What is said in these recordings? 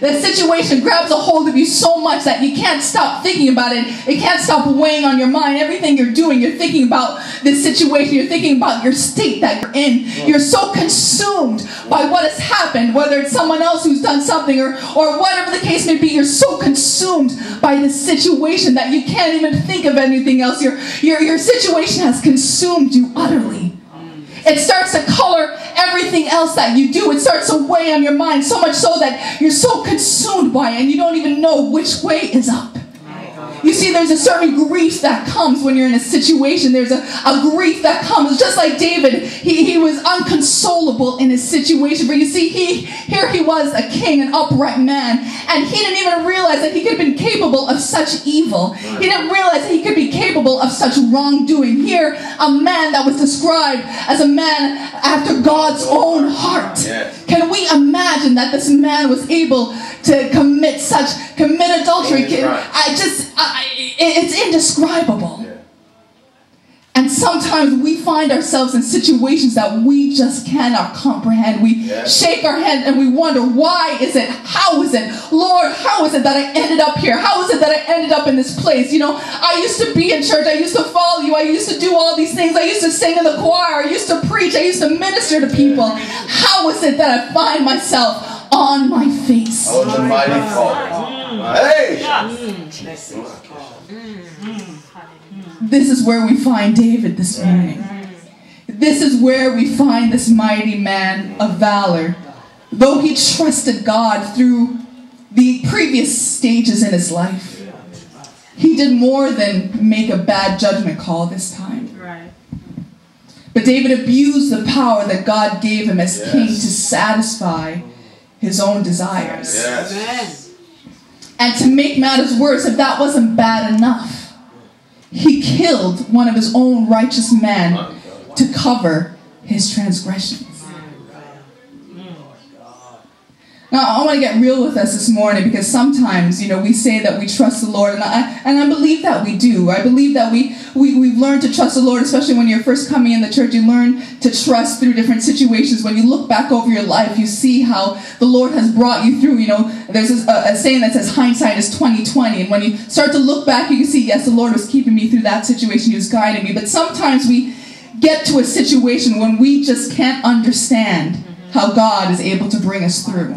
The situation grabs a hold of you so much that you can't stop thinking about it. It can't stop weighing on your mind. Everything you're doing, you're thinking about this situation. You're thinking about your state that you're in. You're so consumed by what has happened, whether it's someone else who's done something or whatever the case may be. You're so consumed by this situation that you can't even think of anything else. Your situation has consumed you utterly. It starts to color everything else that you do. It starts to weigh on your mind so much so that you're so consumed by it and you don't even know which way is up. You see, there's a certain grief that comes when you're in a situation. There's a grief that comes. Just like David, he was unconsolable in his situation. But you see, here he was, a king, an upright man. And he didn't even realize that he could have been capable of such evil. He didn't realize that he could be capable of such wrongdoing. Here, a man that was described as a man after God's own heart. Can we imagine that this man was able to commit adultery? It's indescribable. And sometimes we find ourselves in situations that we just cannot comprehend. We shake our head and we wonder, why is it? How is it? Lord, how is it that I ended up here? How is it that I ended up in this place? You know, I used to be in church. I used to follow you. I used to do all these things. I used to sing in the choir. I used to preach. I used to minister to people. How is it that I find myself on my face? Oh, the mighty Father. Hey! This is where we find David this morning. This is where we find this mighty man of valor. Though he trusted God through the previous stages in his life, he did more than make a bad judgment call this time. But David abused the power that God gave him as king to satisfy his own desires. And to make matters worse, if that wasn't bad enough, he killed one of his own righteous men to cover his transgressions. Now, I want to get real with us this morning, because sometimes, you know, we say that we trust the Lord, and I believe that we do. I believe that we've learned to trust the Lord, especially when you're first coming in the church. You learn to trust through different situations. When you look back over your life, you see how the Lord has brought you through. You know, there's a saying that says hindsight is 20/20, and when you start to look back, you can see, yes, the Lord was keeping me through that situation. He was guiding me. But sometimes we get to a situation when we just can't understand how God is able to bring us through.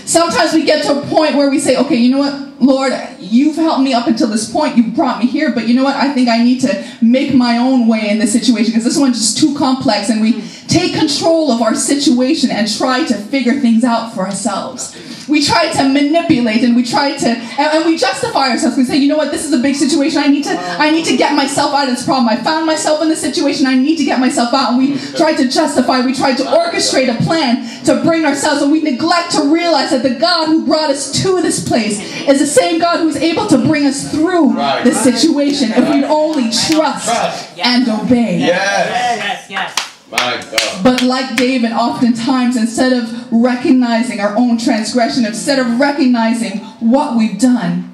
Sometimes we get to a point where we say, okay, you know what, Lord, you've helped me up until this point. You've brought me here, but you know what? I think I need to make my own way in this situation, because this one's just too complex, and we take control of our situation and try to figure things out for ourselves. We try to manipulate, and we try to, and we justify ourselves. We say, you know what, this is a big situation. I need to get myself out of this problem. I found myself in this situation. I need to get myself out. And we try to justify. We try to orchestrate a plan to bring ourselves, and we neglect to realize that the God who brought us to this place is the same God who's able to bring us through this situation if we'd only trust and obey. Yes. My God. But like David, oftentimes, instead of recognizing our own transgression, instead of recognizing what we've done,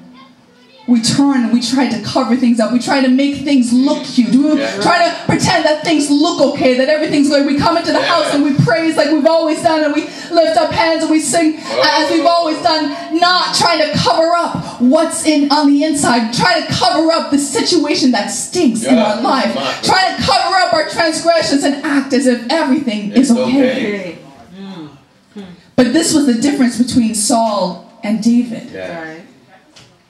we turn and we try to cover things up. We try to make things look cute. We try to pretend that things look okay, that everything's good. We come into the house and we praise like we've always done, and we lift up hands and we sing as we've always done, not trying to cover up what's on the inside. Try to cover up the situation that stinks in our life. Try to cover up our transgressions and act as if everything is okay. But this was the difference between Saul and David.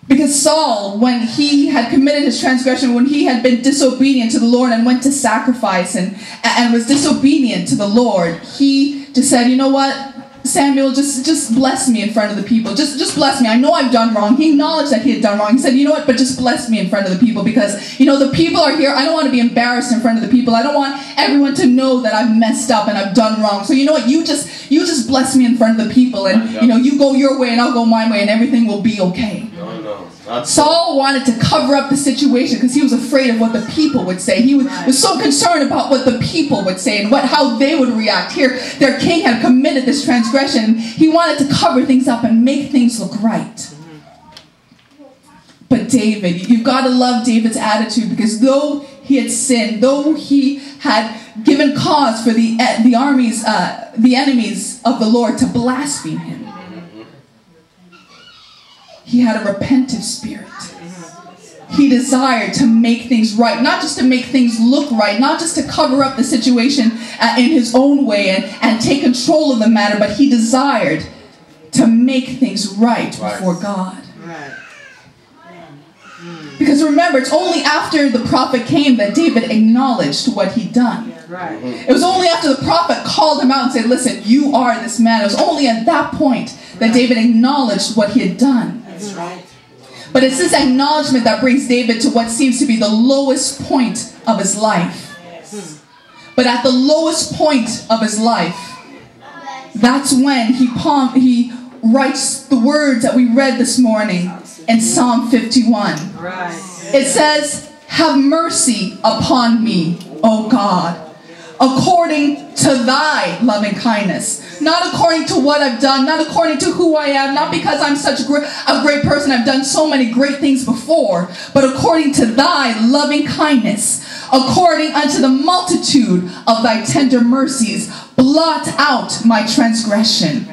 Because Saul, when he had committed his transgression, when he had been disobedient to the Lord and went to sacrifice and was disobedient to the Lord, he just said, you know what, Samuel, just bless me in front of the people. Just bless me. I know I've done wrong. He acknowledged that he had done wrong. He said, you know what, but just bless me in front of the people, because, you know, the people are here. I don't want to be embarrassed in front of the people. I don't want everyone to know that I've messed up and I've done wrong. So you know what, you just bless me in front of the people, and, you know, you go your way and I'll go my way, and everything will be okay. Saul wanted to cover up the situation because he was afraid of what the people would say. He was so concerned about what the people would say and how they would react. Here, their king had committed this transgression. He wanted to cover things up and make things look right. But David, you've got to love David's attitude, because though he had sinned, though he had given cause for the enemies of the Lord to blaspheme him, he had a repentant spirit. He desired to make things right, not just to make things look right, not just to cover up the situation in his own way and take control of the matter, but he desired to make things right before God. Because remember, it's only after the prophet came that David acknowledged what he'd done. It was only after the prophet called him out and said, listen, you are this man. It was only at that point that David acknowledged what he had done. That's right. But it's this acknowledgement that brings David to what seems to be the lowest point of his life. But at the lowest point of his life, that's when he writes the words that we read this morning in Psalm 51. It says, have mercy upon me, O God, according to thy loving kindness. Not according to what I've done, not according to who I am, not because I'm such a great person, I've done so many great things before, but according to thy loving kindness, according unto the multitude of thy tender mercies, blot out my transgression.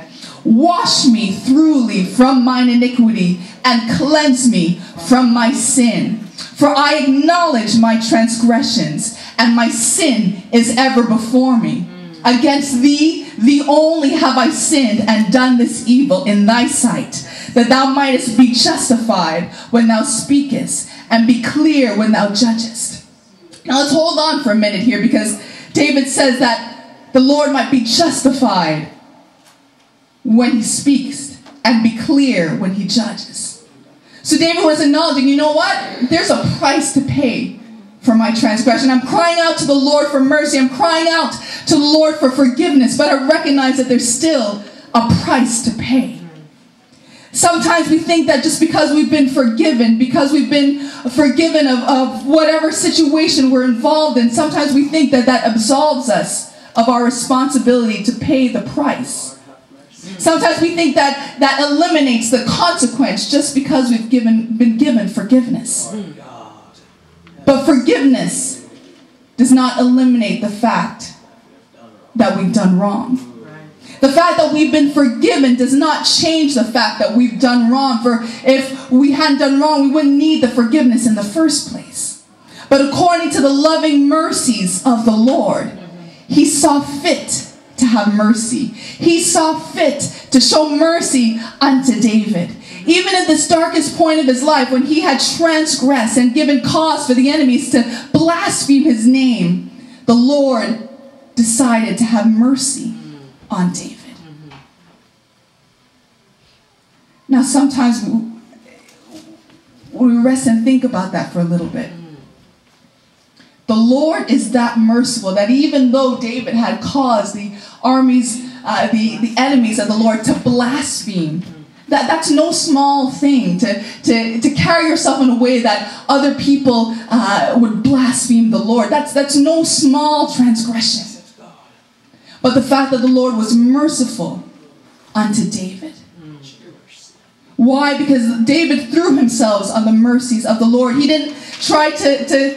Wash me thoroughly from mine iniquity and cleanse me from my sin. For I acknowledge my transgressions, and my sin is ever before me. Against thee only have I sinned and done this evil in thy sight, that thou mightest be justified when thou speakest, and be clear when thou judgest. Now let's hold on for a minute here, because David says that the Lord might be justified when he speaks, and be clear when he judges. So David was acknowledging, you know what? There's a price to pay for my transgression. I'm crying out to the Lord for mercy. I'm crying out to the Lord for forgiveness. But I recognize that there's still a price to pay. Sometimes we think that just because we've been forgiven, of whatever situation we're involved in, sometimes we think that that absolves us of our responsibility to pay the price. Sometimes we think that that eliminates the consequence just because we've been given forgiveness. But forgiveness does not eliminate the fact that we've done wrong. The fact that we've been forgiven does not change the fact that we've done wrong. For if we hadn't done wrong, we wouldn't need the forgiveness in the first place. But according to the loving mercies of the Lord, he saw fit to have mercy. He saw fit to show mercy unto David. Even at this darkest point of his life, when he had transgressed and given cause for the enemies to blaspheme his name, the Lord decided to have mercy on David. Now sometimes we rest and think about that for a little bit. The Lord is that merciful that even though David had caused the armies, the enemies of the Lord to blaspheme, that's no small thing to carry yourself in a way that other people would blaspheme the Lord. That's no small transgression. But the fact that the Lord was merciful unto David. Why? Because David threw himself on the mercies of the Lord. He didn't try to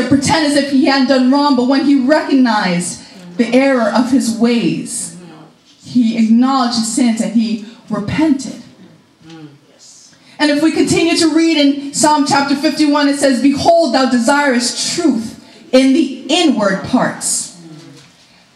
pretend as if he hadn't done wrong, but when he recognized the error of his ways, he acknowledged his sins and he repented. And if we continue to read in Psalm chapter 51, it says, behold, thou desirest truth in the inward parts,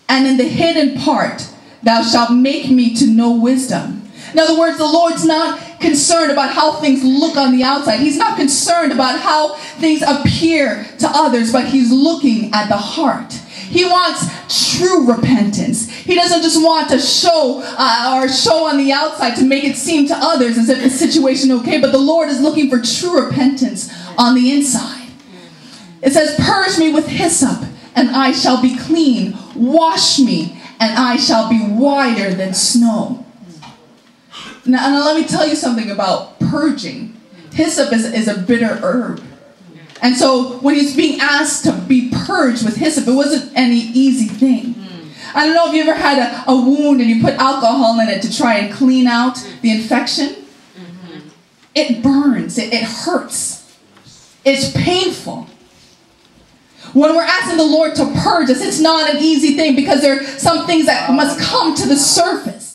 and in the hidden part thou shalt make me to know wisdom. In other words, the Lord's not concerned about how things look on the outside. He's not concerned about how things appear to others, but he's looking at the heart. He wants true repentance. He doesn't just want to show on the outside to make it seem to others as if the situation is okay, but the Lord is looking for true repentance on the inside. It says, purge me with hyssop, and I shall be clean. Wash me, and I shall be whiter than snow. Now let me tell you something about purging. Hyssop is a bitter herb. And so when he's being asked to be purged with hyssop, it wasn't any easy thing. I don't know if you ever had a wound and you put alcohol in it to try and clean out the infection. It burns. It hurts. It's painful. When we're asking the Lord to purge us, it's not an easy thing because there are some things that must come to the surface.